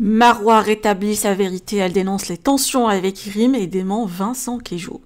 Marois rétablit sa vérité, elle dénonce les tensions avec Rim et dément Vincent Queijo.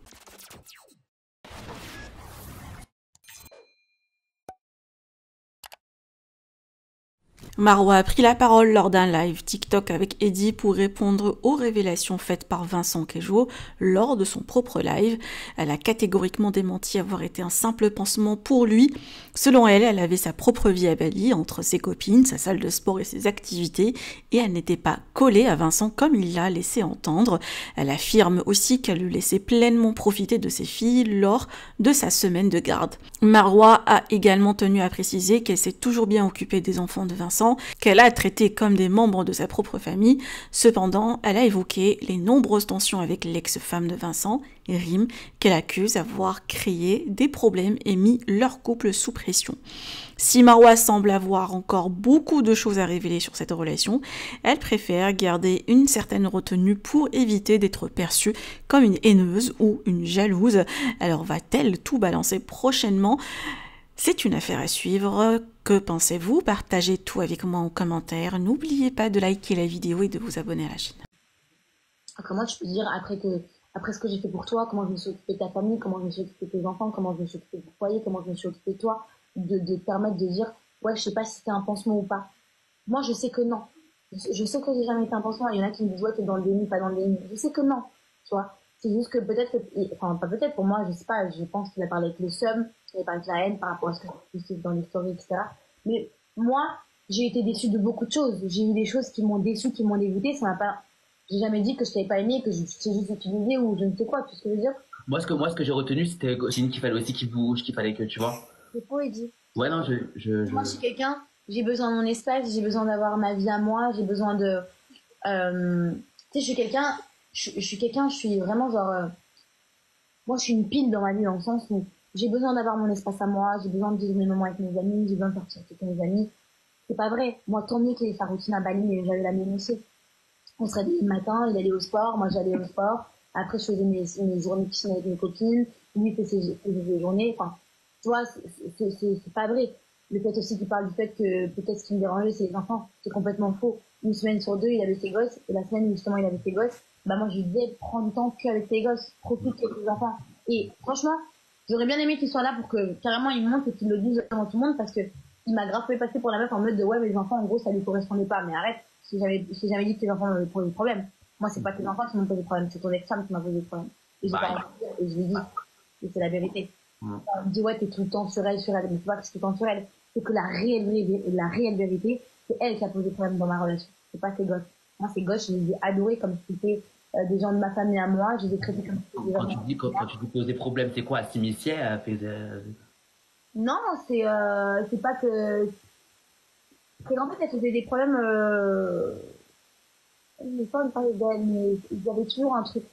Marois a pris la parole lors d'un live TikTok avec Eddie pour répondre aux révélations faites par Vincent Queijo lors de son propre live. Elle a catégoriquement démenti avoir été un simple pansement pour lui. Selon elle, elle avait sa propre vie à Bali, entre ses copines, sa salle de sport et ses activités, et elle n'était pas collée à Vincent comme il l'a laissé entendre. Elle affirme aussi qu'elle lui laissait pleinement profiter de ses filles lors de sa semaine de garde. Marois a également tenu à préciser qu'elle s'est toujours bien occupée des enfants de Vincent, qu'elle a traité comme des membres de sa propre famille. Cependant, elle a évoqué les nombreuses tensions avec l'ex-femme de Vincent, Rim, qu'elle accuse d'avoir créé des problèmes et mis leur couple sous pression. Si Marois semble avoir encore beaucoup de choses à révéler sur cette relation, elle préfère garder une certaine retenue pour éviter d'être perçue comme une haineuse ou une jalouse. Alors va-t-elle tout balancer prochainement ? C'est une affaire à suivre. Que pensez-vous? Partagez tout avec moi en commentaire. N'oubliez pas de liker la vidéo et de vous abonner à la chaîne. Comment tu peux dire, après ce que j'ai fait pour toi, comment je me suis occupée de ta famille, comment je me suis occupée de tes enfants, comment je me suis occupée de ton foyer, comment je me suis occupée de toi, de te permettre de dire, ouais, je sais pas si c'était un pansement ou pas. Moi, je sais que non. Je sais que j'ai jamais été un pansement. Il y en a qui me disent, ouais, t'es dans le déni, pas dans le déni. Je sais que non, tu vois. C'est juste que enfin, pas peut-être, pour moi, je sais pas, je pense qu'il a parlé avec le seum, il a parlé avec la haine par rapport à ce que je fais dans les stories, etc. Mais moi, j'ai été déçue de beaucoup de choses. J'ai eu des choses qui m'ont déçue, qui m'ont dégoûtée. Ça m'a pas, j'ai jamais dit que je t'avais pas aimé, que je t'ai juste utilisé ou je ne sais quoi, tu sais ce que je veux dire? Moi, ce que j'ai retenu, c'était qu'il fallait aussi qu'il bouge, qu'il fallait que, tu vois. C'est poétique. Ouais, non, Moi, je suis quelqu'un, j'ai besoin de mon espace, j'ai besoin d'avoir ma vie à moi, j'ai besoin de, tu sais, je suis vraiment genre, moi, je suis une pile dans ma vie dans le sens où j'ai besoin d'avoir mon espace à moi, j'ai besoin de vivre mes moments avec mes amis, j'ai besoin de sortir avec mes amis. C'est pas vrai. Moi, tant mieux qu'il ait sa routine à Bali, mais j'avais la même aussi. On se réveillait le matin, il allait au sport, moi j'allais au sport. Après, je faisais mes journées piscine avec mes copines. Lui, il faisait ses journées. Enfin, tu vois, c'est pas vrai. Le fait aussi qu'il parle du fait que peut-être ce qui me dérangeait, c'est les enfants. C'est complètement faux. Une semaine sur deux, il avait ses gosses. Et la semaine où justement il avait ses gosses, bah moi, je lui disais, prends du temps qu'avec tes gosses. Profite avec tes enfants. Et franchement, j'aurais bien aimé qu'il soit là pour que carrément il monte et qu'il le dise devant tout le monde parce que il m'a grave fait passer pour la meuf en mode de ouais, mais les enfants, en gros, ça lui correspondait pas. Mais arrête. J'ai jamais dit que tes enfants m'avaient posé des problèmes. Moi, c'est pas tes enfants qui m'ont posé des problèmes, c'est ton ex-femme qui m'a posé des problèmes. Et j'ai pas envie de dire, et je l'ai dit. Et c'est la vérité. On me dit, ouais, t'es tout le temps sur elle, sur elle. Mais c'est pas que c'est tout le temps sur elle. C'est que la réelle vérité, c'est elle qui a posé des problèmes dans ma relation. C'est pas ses gosses. Moi, ces gosses, je les ai adorés comme si c'était des gens de ma famille à moi. Je les ai traités comme si c'était des gens de ma famille à moi. Quand tu te poses des problèmes, c'est quoi, s'immiscer, Non, c'est pas que, c'est qu'en fait, elle faisait des problèmes, je n'ai pas envie de parler d'elle, mais il y avait toujours un truc.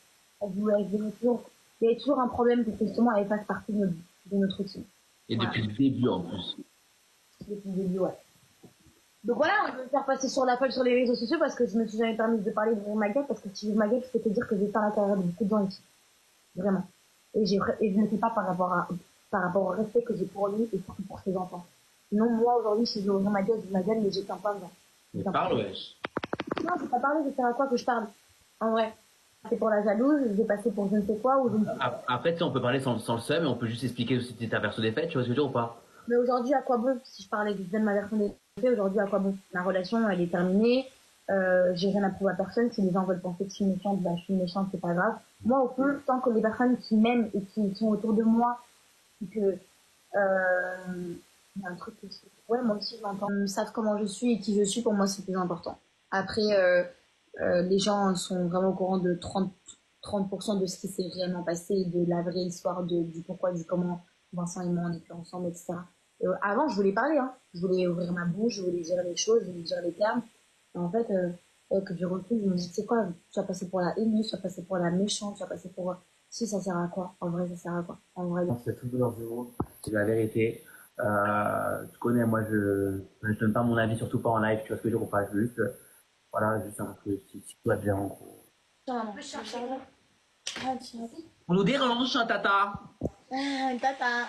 Il y avait toujours un problème pour que justement elle fasse partie de notre routine. et Voilà. depuis le début, en plus. Depuis le début, ouais. Donc voilà, on veut me faire passer sur la page sur les réseaux sociaux parce que je me suis jamais permis de parler de ma gueule parce que si je ma gueule, je peux te dire que j'ai fait la carrière de beaucoup de gens ici. Vraiment. Et je ne le fais pas par rapport au respect que j'ai pour lui et surtout pour ses enfants. Sinon, moi, aujourd'hui, si je veux ouvrir ma gueule, mais j'ai qu'un pas dedans. Mais parle, wesh. Non, je vais pas parler, je sais à quoi que je parle. En vrai. C'est pour la jalouse, je vais passer pour je ne sais quoi ou je ne sais pas. Après, tu sais, on peut parler sans le seum, mais on peut juste expliquer aussi ta version des faits, tu vois ce que je veux dire ou pas? Mais aujourd'hui, à quoi bon? Si je parlais de ma version des faits, aujourd'hui, à quoi bon? Ma relation, elle est terminée. J'ai rien à prouver à personne. Si les gens veulent penser que je suis méchante, bah, je suis méchante, c'est pas grave. Moi, au fond, tant que les personnes qui m'aiment et qui sont autour de moi, et que, il y a un truc que ouais, moi aussi, je l'entends. Ils savent comment je suis et qui je suis, pour moi, c'est plus important. Après, les gens sont vraiment au courant de 30% de ce qui s'est réellement passé, de la vraie histoire du pourquoi, du comment Vincent et moi on était ensemble, etc. Avant, je voulais parler, hein. Je voulais ouvrir ma bouche, je voulais dire les choses, je voulais dire les termes. Et en fait, que je recule, je me dis, tu sais quoi, tu vas passer pour la haineuse, tu vas passer pour la méchante, tu vas passer pour... Si, ça sert à quoi? En vrai, ça sert à quoi? En vrai, C'est tout dans ce monde, c'est la vérité. Tu connais, moi, je donne pas mon avis, surtout pas en live, tu vois ce que je veux dire ou pas, juste, voilà, juste un peu, si toi, bien, en gros. maman. On nous dérange, hein, tata. Tata.